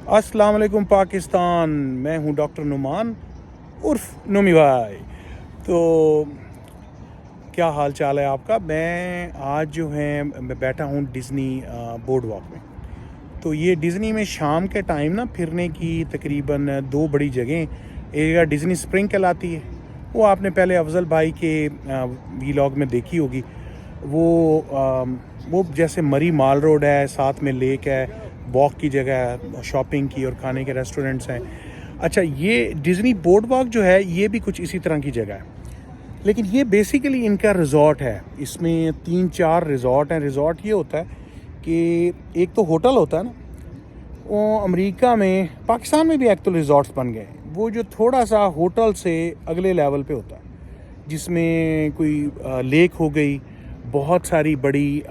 अस्सलाम वालेकुम पाकिस्तान। मैं हूं डॉक्टर नुमान उर्फ नुमी भाई। तो क्या हाल चाल है आपका? मैं आज जो है मैं बैठा हूं डिज़नी बोर्ड वॉक में। तो ये डिज़नी में शाम के टाइम ना फिरने की तकरीबन दो बड़ी जगह। एक जगह डिज़नी स्प्रिंग कहलाती है, वो आपने पहले अफजल भाई के वीलॉग में देखी होगी। वो जैसे मरी माल रोड है, साथ में लेक है, वॉक की जगह है, शॉपिंग की और खाने के रेस्टोरेंट्स हैं। अच्छा, ये डिज़नी बोर्ड वॉक जो है ये भी कुछ इसी तरह की जगह है, लेकिन ये बेसिकली इनका रिज़ॉर्ट है। इसमें 3-4 रिज़ॉर्ट हैं। रिज़ॉर्ट ये होता है कि एक तो होटल होता है ना, वो अमेरिका में, पाकिस्तान में भी एक तो रिज़ॉर्ट्स बन गए हैं, वो जो थोड़ा सा होटल से अगले लेवल पे होता है, जिसमें कोई लेक हो गई, बहुत सारी बड़ी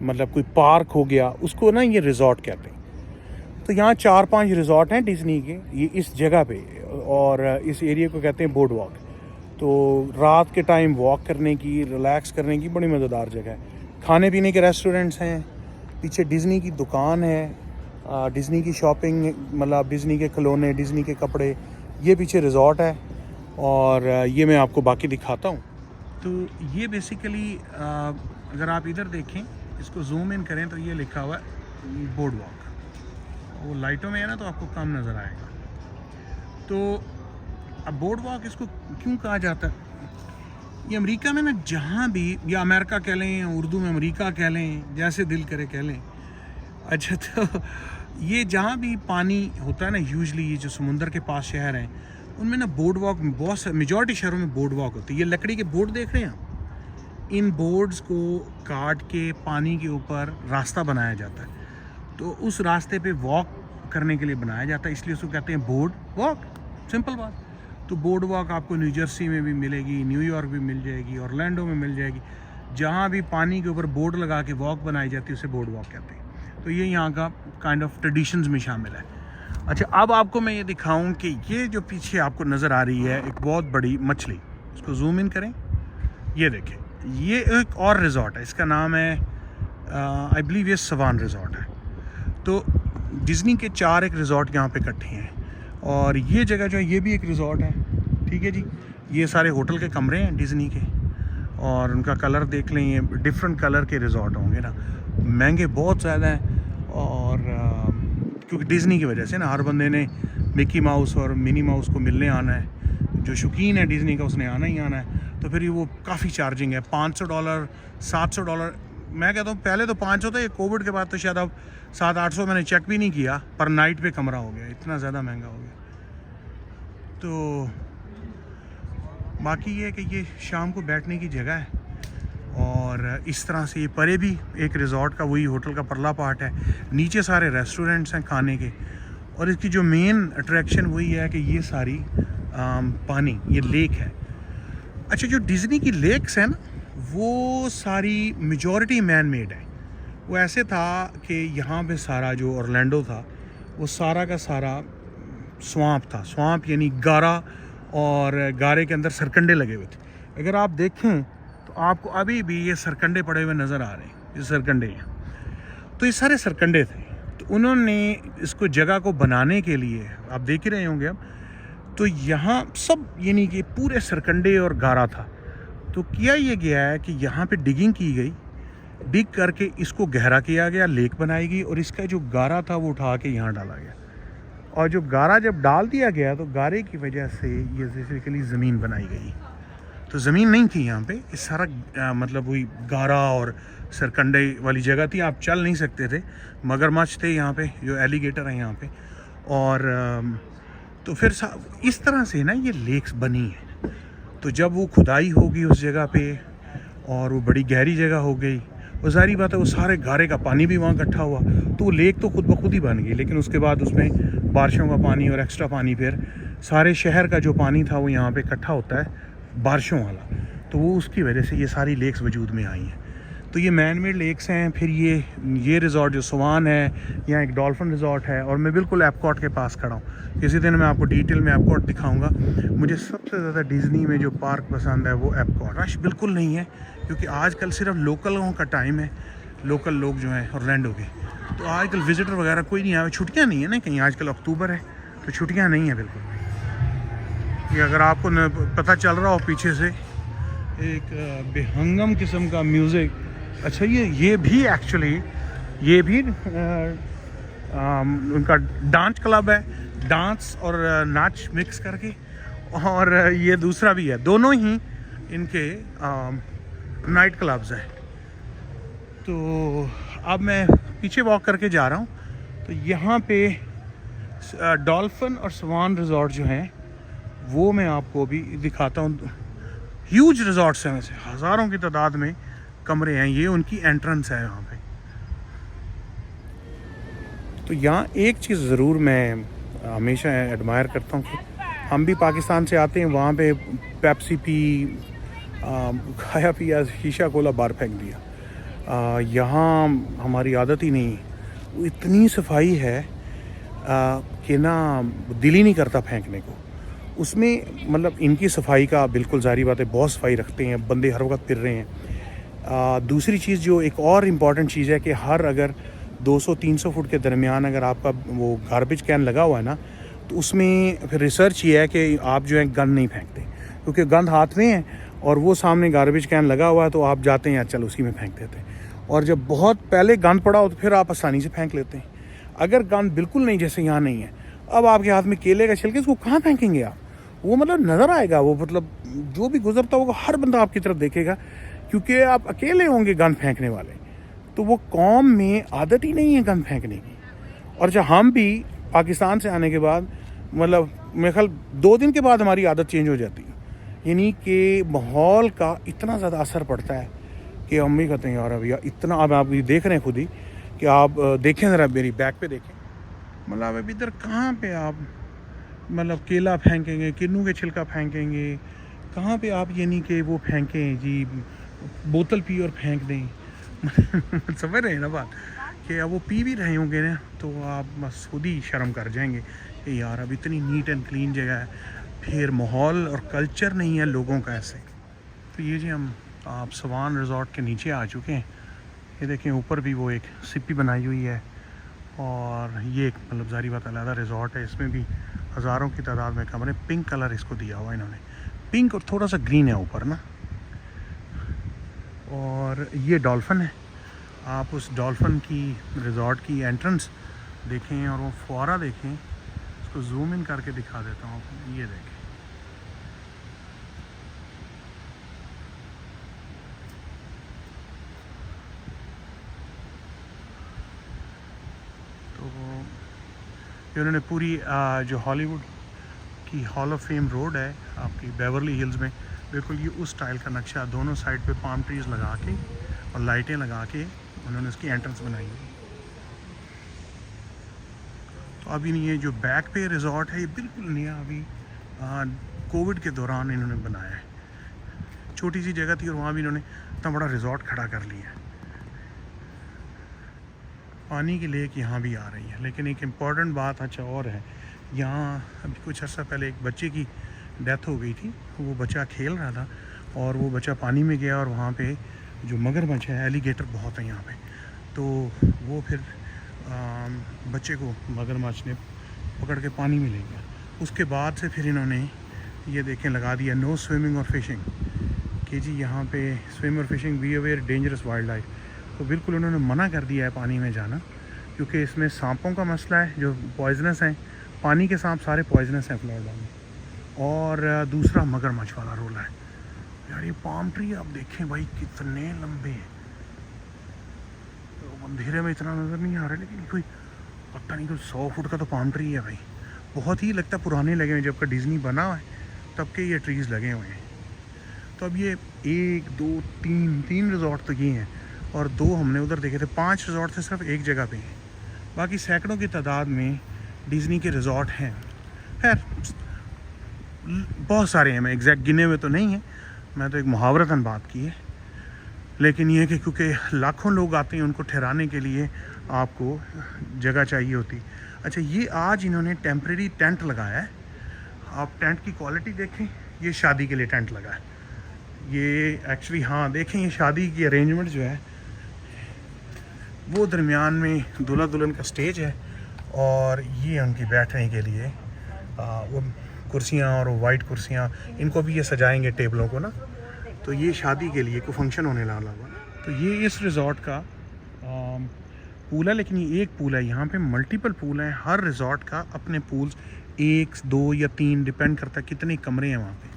मतलब कोई पार्क हो गया, उसको ना ये रिज़ॉर्ट कहते हैं। तो यहाँ 4-5 रिज़ॉर्ट हैं डिज़नी के ये इस जगह पे, और इस एरिया को कहते हैं बोर्ड वॉक। तो रात के टाइम वॉक करने की, रिलैक्स करने की बड़ी मज़ेदार जगह है। खाने पीने के रेस्टोरेंट्स हैं, पीछे डिज़नी की दुकान है, डिज़नी की शॉपिंग, मतलब डिज़नी के खिलौने, डिज़नी के कपड़े, ये पीछे रिज़ॉर्ट है। और ये मैं आपको बाकी दिखाता हूँ। तो ये बेसिकली अगर आप इधर देखें, इसको जूम इन करें तो ये लिखा हुआ है बोर्ड वॉक। वो लाइटों में है ना तो आपको कम नज़र आएगा। तो अब बोर्ड वॉक इसको क्यों कहा जाता है? ये अमेरिका में ना जहाँ भी, या अमेरिका कह लें या उर्दू में अमेरिका कह लें, जैसे दिल करे कह लें। अच्छा, तो ये जहाँ भी पानी होता है ना, यूजली ये जो समुंदर के पास शहर हैं उनमें ना बोर्ड वॉक, बहुत मेजॉरिटी शहरों में बोर्ड वॉक होती है। ये लकड़ी के बोर्ड देख रहे हैं आप, इन बोर्ड्स को काट के पानी के ऊपर रास्ता बनाया जाता है। तो उस रास्ते पे वॉक करने के लिए बनाया जाता है, इसलिए उसको कहते हैं बोर्ड वॉक। सिंपल बात। तो बोर्ड वॉक आपको न्यू जर्सी में भी मिलेगी, न्यूयॉर्क भी मिल जाएगी, ऑरलैंडो में मिल जाएगी। जहाँ भी पानी के ऊपर बोर्ड लगा के वॉक बनाई जाती है उसे बोर्ड वॉक कहते हैं। तो ये यहाँ का काइंड ऑफ ट्रेडिशंस में शामिल है। अच्छा, अब आपको मैं ये दिखाऊं कि ये जो पीछे आपको नज़र आ रही है एक बहुत बड़ी मछली, इसको जूम इन करें, ये देखें, ये एक और रिज़ॉर्ट है, इसका नाम है आई बिलीव ये सवान रिज़ॉर्ट है। तो डिज़नी के 4 एक रिज़ॉर्ट यहाँ पे इकट्ठे हैं, और ये जगह जो है ये भी एक रिज़ॉर्ट है। ठीक है जी, ये सारे होटल के कमरे हैं डिज़नी के, और उनका कलर देख लें, ये डिफरेंट कलर के रिज़ॉर्ट होंगे ना, महंगे बहुत ज़्यादा हैं। और क्योंकि डिज़नी की वजह से ना हर बंदे ने मिकी माउस और मिनी माउस को मिलने आना है, जो शौकीन है डिज़नी का उसने आना ही आना है। तो फिर ये वो काफ़ी चार्जिंग है, $500 $700। मैं कहता हूँ पहले तो 500 था, ये कोविड के बाद तो शायद अब 700-800, मैंने चेक भी नहीं किया, पर नाइट पे कमरा हो गया, इतना ज़्यादा महंगा हो गया। तो बाकी ये है कि ये शाम को बैठने की जगह है, और इस तरह से ये परे भी एक रिज़ॉर्ट का, वही होटल का परला पार्ट है, नीचे सारे रेस्टोरेंट्स हैं खाने के। और इसकी जो मेन अट्रैक्शन वही है कि ये सारी पानी, ये लेक है। अच्छा, जो डिज़नी की लेक्स हैं ना, वो सारी मेजॉरिटी मैन मेड है। वो ऐसे था कि यहाँ पे सारा जो ऑरलैंडो था वो सारा का सारा स्वाम्प था। स्वाम्प यानी गारा, और गारे के अंदर सरकंडे लगे हुए थे। अगर आप देखें तो आपको अभी भी ये सरकंडे पड़े हुए नज़र आ रहे हैं, ये सरकंडे हैं। तो ये सारे सरकंडे थे। तो उन्होंने इसको जगह को बनाने के लिए, आप देख ही रहे होंगे अब, तो यहाँ सब यानी कि पूरे सरकंडे और गारा था। तो किया ये गया है कि यहाँ पे डिगिंग की गई, डिग करके इसको गहरा किया गया, लेक बनाई गई, और इसका जो गारा था वो उठा के यहाँ डाला गया। और जो गारा जब डाल दिया गया तो गारे की वजह से ये बेसिकली ज़मीन बनाई गई। तो ज़मीन नहीं थी यहाँ पे, ये सारा मतलब वही गारा और सरकंडे वाली जगह थी, आप चल नहीं सकते थे। मगरमच्छ थे यहाँ पे, जो एलिगेटर हैं यहाँ पे। और तो फिर इस तरह से ना ये लेक्स बनी है। तो जब वो खुदाई होगी उस जगह पे, और वो बड़ी गहरी जगह हो गई, वो सारी बात है, वो सारे गारे का पानी भी वहाँ इकट्ठा हुआ, तो वो लेक तो खुद ब खुद ही बन गई। लेकिन उसके बाद उसमें बारिशों का पानी और एक्स्ट्रा पानी, फिर सारे शहर का जो पानी था वो यहाँ पे इकट्ठा होता है, बारिशों वाला, तो वो उसकी वजह से ये सारी लेक्स वजूद में आई हैं। तो ये मैन मेड लेक्स हैं। फिर ये रिज़ॉर्ट जो सवान है, यहाँ एक डॉल्फिन रिज़ॉर्ट है, और मैं बिल्कुल एपकॉट के पास खड़ा हूँ। किसी दिन मैं आपको डिटेल में एपकॉट दिखाऊंगा। मुझे सबसे ज़्यादा डिज़नी में जो पार्क पसंद है वो एपकॉट। रश बिल्कुल नहीं है, क्योंकि आजकल सिर्फ लोकलों का टाइम है, लोकल लोग जो हैं ऑरलैंडो के, तो आजकल विजिटर वगैरह कोई नहीं आया, छुट्टियाँ नहीं है ना कहीं, आजकल अक्टूबर है तो छुट्टियाँ नहीं है बिल्कुल भी। ये अगर आपको न पता चल रहा हो पीछे से एक बेहंगम किस्म का म्यूज़िक, अच्छा ये भी एक्चुअली ये भी उनका डांस क्लब है, डांस और नाच मिक्स करके, और ये दूसरा भी है, दोनों ही इनके नाइट क्लब्स हैं। तो अब मैं पीछे वॉक करके जा रहा हूँ, तो यहाँ पे डॉल्फिन और स्वान रिजॉर्ट जो हैं वो मैं आपको अभी दिखाता हूँ। ह्यूज रिजॉर्ट्स हैं, वैसे हज़ारों की तादाद में कमरे हैं, ये उनकी एंट्रेंस है यहाँ पे। तो यहाँ एक चीज़ ज़रूर मैं हमेशा एडमायर करता हूँ कि हम भी पाकिस्तान से आते हैं, वहाँ पे पेप्सी पी, खाया पिया, शीशा खोला, बाहर फेंक दिया। यहाँ हमारी आदत ही नहीं, वो इतनी सफाई है कि ना दिल ही नहीं करता फेंकने को। उसमें मतलब इनकी सफाई का बिल्कुल जारी बात है, बहुत सफाई रखते हैं, बंदे हर वक्त फिर रहे हैं। दूसरी चीज़ जो एक और इम्पॉर्टेंट चीज़ है कि हर अगर 200-300 फुट के दरमियान अगर आपका वो गार्बेज कैन लगा हुआ है ना, तो उसमें फिर रिसर्च ये है कि आप जो है गंद नहीं फेंकते, क्योंकि गंद हाथ में है और वो सामने गार्बेज कैन लगा हुआ है तो आप जाते हैं चल उसी में फेंक देते हैं, और जब बहुत पहले गंद पड़ा हो तो फिर आप आसानी से फेंक लेते हैं। अगर गंद बिल्कुल नहीं, जैसे यहाँ नहीं है, अब आपके हाथ में केले का छिलके, उसको कहाँ फेंकेंगे आप? वो मतलब नज़र आएगा, वो मतलब जो भी गुजरता होगा हर बंदा आपकी तरफ देखेगा, क्योंकि आप अकेले होंगे गंद फेंकने वाले। तो वो कौम में आदत ही नहीं है गंद फेंकने की। और जब हम भी पाकिस्तान से आने के बाद मतलब मेरे ख्याल 2 दिन के बाद हमारी आदत चेंज हो जाती है, यानी कि माहौल का इतना ज़्यादा असर पड़ता है कि हम भी कहते हैं यार अब यार इतना, अब आप ये देख रहे हैं खुद ही कि आप देखें ज़रा मेरी बैक पे देखें, मतलब अब इधर कहाँ पे आप मतलब केला फेंकेंगे, किन्नू के छिलका फेंकेंगे, कहाँ पे आप यानी कि वो फेंकें जी, बोतल पी और फेंक दें। समझ रहे हैं ना बात, कि अब वो पी भी रहे होंगे ना तो आप बस खुद ही शर्म कर जाएंगे कि यार अब इतनी नीट एंड क्लीन जगह है, फिर माहौल और कल्चर नहीं है लोगों का ऐसे। तो ये जी हम आप स्वान रिज़ॉर्ट के नीचे आ चुके हैं, ये देखें ऊपर भी वो एक सिप्पी बनाई हुई है, और ये एक मतलब जारी बात अलग रिज़ॉर्ट है, इसमें भी हज़ारों की तादाद में कमरे, पिंक कलर इसको दिया हुआ इन्होंने, पिंक और थोड़ा सा ग्रीन है ऊपर ना। और ये डॉल्फिन है, आप उस डॉल्फिन की रिज़ॉर्ट की एंट्रेंस देखें और वो फुआरा देखें, इसको जूम इन करके दिखा देता हूँ आपको, ये देखें। तो ये उन्होंने पूरी जो हॉलीवुड की हॉल ऑफ फेम रोड है आपकी बेवरली हिल्स में, बिल्कुल ये उस स्टाइल का नक्शा, दोनों साइड पे पाम ट्रीज़ लगा के और लाइटें लगा के उन्होंने उसकी एंट्रेंस बनाई है। तो अभी ये जो बैक पे रिज़ॉर्ट है ये बिल्कुल नया अभी कोविड के दौरान इन्होंने बनाया है, छोटी सी जगह थी और वहाँ भी इन्होंने इतना बड़ा रिज़ॉर्ट खड़ा कर लिया है। पानी की लेक यहाँ भी आ रही है, लेकिन एक इम्पॉर्टेंट बात अच्छा और है, यहाँ अभी कुछ अर्सा पहले एक बच्चे की डेथ हो गई थी, वो बच्चा खेल रहा था और वो बच्चा पानी में गया और वहाँ पे जो मगरमच्छ है, एलिगेटर बहुत है यहाँ पे, तो वो फिर बच्चे को मगरमच्छ ने पकड़ के पानी में ले गया। उसके बाद से फिर इन्होंने ये देखें लगा दिया नो स्विमिंग और फिशिंग, कि जी यहाँ पे स्विम और fishing be aware dangerous wild life. तो बिल्कुल उन्होंने मना कर दिया है पानी में जाना, क्योंकि इसमें सांपों का मसला है जो पॉइजनस हैं, पानी के सांप सारे पॉइजनस हैं फ्लोरिडा में, और दूसरा मगरमच्छ वाला रोल है। यार ये पाम ट्री आप देखें भाई कितने लंबे हैं, तो अंधेरे में इतना नज़र नहीं आ रहा, लेकिन कोई पता नहीं, कोई 100 फुट का तो पाम ट्री है भाई, बहुत ही लगता है पुराने लगे हुए, जब का डिज़नी बना हुआ है तब के ये ट्रीज़ लगे हुए हैं। तो अब ये 1 2 3 रिज़ॉर्ट तो ये हैं, और 2 हमने उधर देखे थे, 5 रिज़ॉर्ट थे सिर्फ एक जगह पे हैं, बाकी सैकड़ों की तादाद में डिज़नी के रिज़ॉर्ट हैं। खैर बहुत सारे हैं, मैं एग्जैक्ट गिने हुए तो नहीं हैं, मैं तो एक मुहावरतन बात की है, लेकिन ये कि क्योंकि लाखों लोग आते हैं उनको ठहराने के लिए आपको जगह चाहिए होती। अच्छा ये आज इन्होंने टेम्प्रेरी टेंट लगाया है, आप टेंट की क्वालिटी देखें, ये शादी के लिए टेंट लगा है ये एक्चुअली, हाँ देखें ये शादी की अरेंजमेंट जो है वो दरमियान में दूल्हा दुल्हन का स्टेज है और ये उनकी बैठने के लिए वो कुर्सियाँ और वाइट कुर्सियाँ, इनको भी ये सजाएंगे टेबलों को ना। तो ये शादी के लिए कोई फंक्शन होने वाला हुआ। तो ये इस रिज़ॉर्ट का पूल है, लेकिन ये एक पूल है, यहाँ पे मल्टीपल पूल हैं। हर रिज़ॉर्ट का अपने पूल्स 1, 2 या 3 डिपेंड करता है कितने कमरे हैं वहाँ पे।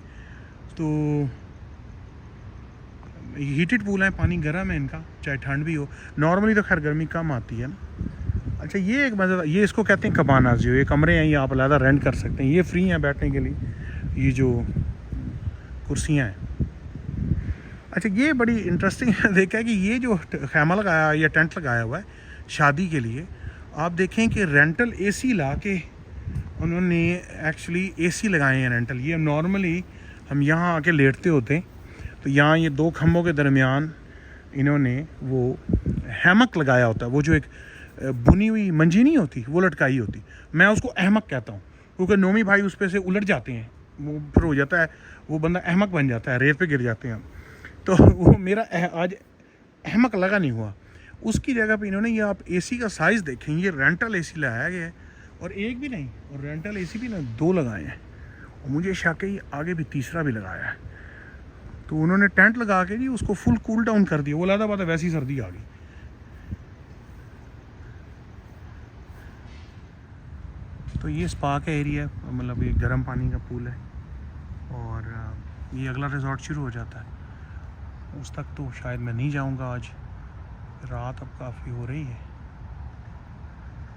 तो हीटेड पूल है, पानी गर्म है इनका, चाहे ठंड भी हो। नॉर्मली तो खैर गर्मी कम आती है ना। अच्छा, ये एक मज़ा, ये इसको कहते हैं कबाना, जो ये कमरे हैं ये आप अलग रेंट कर सकते हैं, ये फ्री हैं बैठने के लिए, ये जो कुर्सियाँ हैं। अच्छा, ये बड़ी इंटरेस्टिंग देखा है कि ये जो खैमा लगाया या टेंट लगाया हुआ है शादी के लिए, आप देखें कि रेंटल एसी ला के उन्होंने एक्चुअली एसी लगाए हैं रेंटल। ये नॉर्मली हम यहाँ आके लेटते होते हैं, तो यहाँ ये 2 खम्भों के दरमियान इन्होंने वो हैमक लगाया होता है, वो जो एक बुनी हुई मंजी नहीं होती वो लटकाई होती। मैं उसको अहमक कहता हूँ, क्योंकि नोमी भाई उस पर से उलट जाते हैं, वो फिर हो जाता है, वो बंदा अहमक बन जाता है, रेत पे गिर जाते हैं। तो वो मेरा आज अहमक लगा नहीं हुआ। उसकी जगह पे इन्होंने, ये आप एसी का साइज़ देखें, ये रेंटल एसी लगाया गया है, और एक भी नहीं, और रेंटल एसी भी ना 2 लगाए हैं, और मुझे शक है ये आगे भी तीसरा भी लगाया है। तो उन्होंने टेंट लगा के जी उसको फुल कूल डाउन कर दिया। वो लादा बात है, वैसी सर्दी आ गई। तो ये स्पा का एरिया है, मतलब ये गर्म पानी का पूल है, और ये अगला रिजॉर्ट शुरू हो जाता है। उस तक तो शायद मैं नहीं जाऊंगा आज, रात अब काफ़ी हो रही है।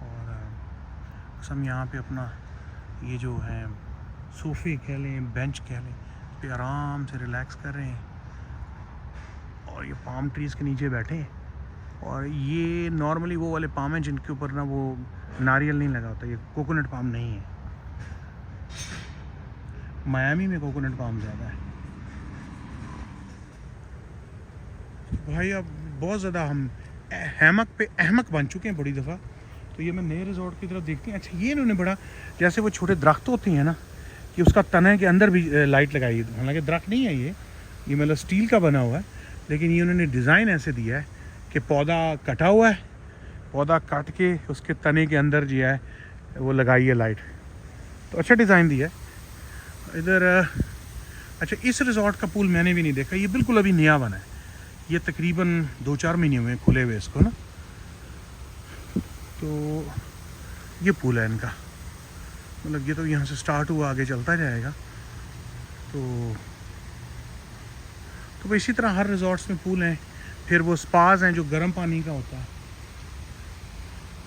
और हम यहाँ पे अपना ये जो है सोफ़े कह लें, बेंच कह लें, पे आराम से रिलैक्स कर रहे हैं, और ये पाम ट्रीज़ के नीचे बैठे हैं। और ये नॉर्मली वो वाले पाम हैं जिनके ऊपर ना वो नारियल नहीं लगा होता, ये कोकोनट पाम नहीं है। मायामी में कोकोनट पाम ज़्यादा है भाई। अब बहुत ज़्यादा हम हैमक पे अहमक बन चुके हैं बड़ी दफ़ा। तो ये मैं नए रिजॉर्ट की तरफ देखती हूँ। अच्छा, ये इन्होंने बड़ा, जैसे वो छोटे दरख्त होते हैं ना, कि उसका तने के अंदर भी लाइट लगाई है। हालांकि दरख्त नहीं है ये मतलब स्टील का बना हुआ है, लेकिन ये उन्होंने डिज़ाइन ऐसे दिया है कि पौधा कटा हुआ है, पौधा काट के उसके तने के अंदर जो है वो लगाई है लाइट। तो अच्छा डिज़ाइन दिया है इधर। अच्छा, इस रिजॉर्ट का पूल मैंने भी नहीं देखा, ये बिल्कुल अभी नया बना है। ये तकरीबन 2-4 महीने हुए खुले हुए इसको ना। तो ये पूल है इनका, मतलब ये तो यहाँ से स्टार्ट हुआ, आगे चलता जाएगा। तो इसी तरह हर रिजॉर्ट्स में पूल हैं। फिर वो स्पाज हैं जो गर्म पानी का होता है,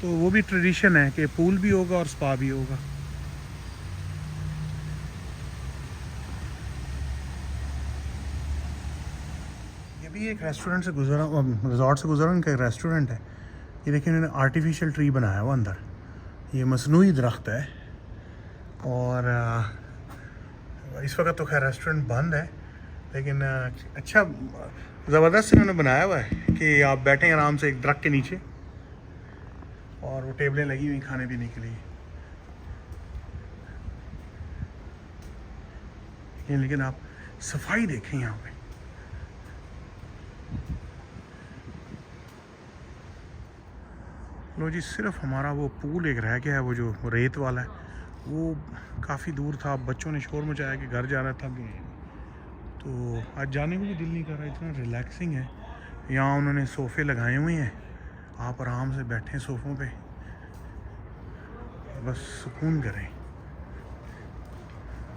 तो वो भी ट्रेडिशन है कि पूल भी होगा और स्पा भी होगा। ये भी एक रेस्टोरेंट से गुजरा, रिजॉर्ट से गुजरा, उनका एक रेस्टोरेंट है। ये देखिए, इन्होंने आर्टिफिशियल ट्री बनाया हुआ अंदर, ये मसनूई दरख्त है। और इस वक्त तो खैर रेस्टोरेंट बंद है, लेकिन अच्छा ज़बरदस्त इन्होंने बनाया हुआ है कि आप बैठें आराम से एक दरख्त के नीचे, और वो टेबलें लगी हुई खाने पीने के लिए। लेकिन आप सफाई देखें यहाँ पे, लो जी, सिर्फ हमारा वो पूल एक रह गया है, वो जो रेत वाला है, वो काफ़ी दूर था। बच्चों ने शोर मचाया कि घर जा रहा था, तो आज जाने को भी दिल नहीं कर रहा, इतना रिलैक्सिंग है। यहाँ उन्होंने सोफ़े लगाए हुए हैं, आप आराम से बैठें सोफ़ों पे, बस सुकून करें।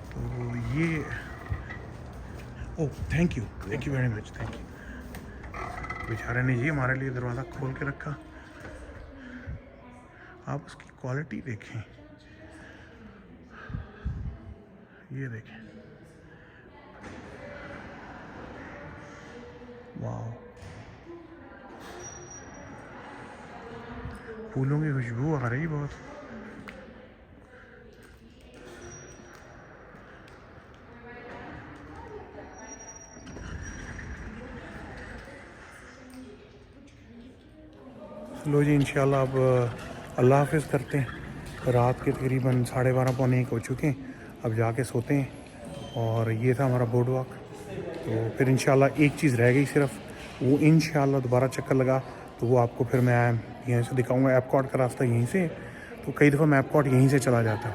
तो ये, oh thank you very much, thank you. बेचारे ने जी हमारे लिए दरवाज़ा खोल के रखा। आप उसकी क्वालिटी देखें, ये देखें, वाह, फूलों की खुशबू आ रही बहुत। लो जी, इंशाल्लाह अब अल्लाह हाफ़िज़ करते हैं। रात के तकरीबन 12:30 पौने 1 हो चुके हैं, अब जाके सोते हैं। और ये था हमारा बोर्ड वॉक। तो फिर इंशाल्लाह एक चीज़ रह गई सिर्फ, वो इंशाल्लाह दोबारा चक्कर लगा तो वो आपको फिर मैं यहीं से दिखाऊंगा। एपकॉट का रास्ता यहीं से, तो कई दफ़ा मैं एपकॉट यहीं से चला जाता।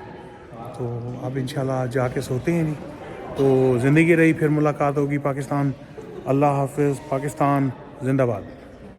तो अब इंशाल्लाह आज जाके सोते हैं नहीं, तो ज़िंदगी रही, फिर मुलाकात होगी। पाकिस्तान, अल्लाह हाफिज़, पाकिस्तान जिंदाबाद।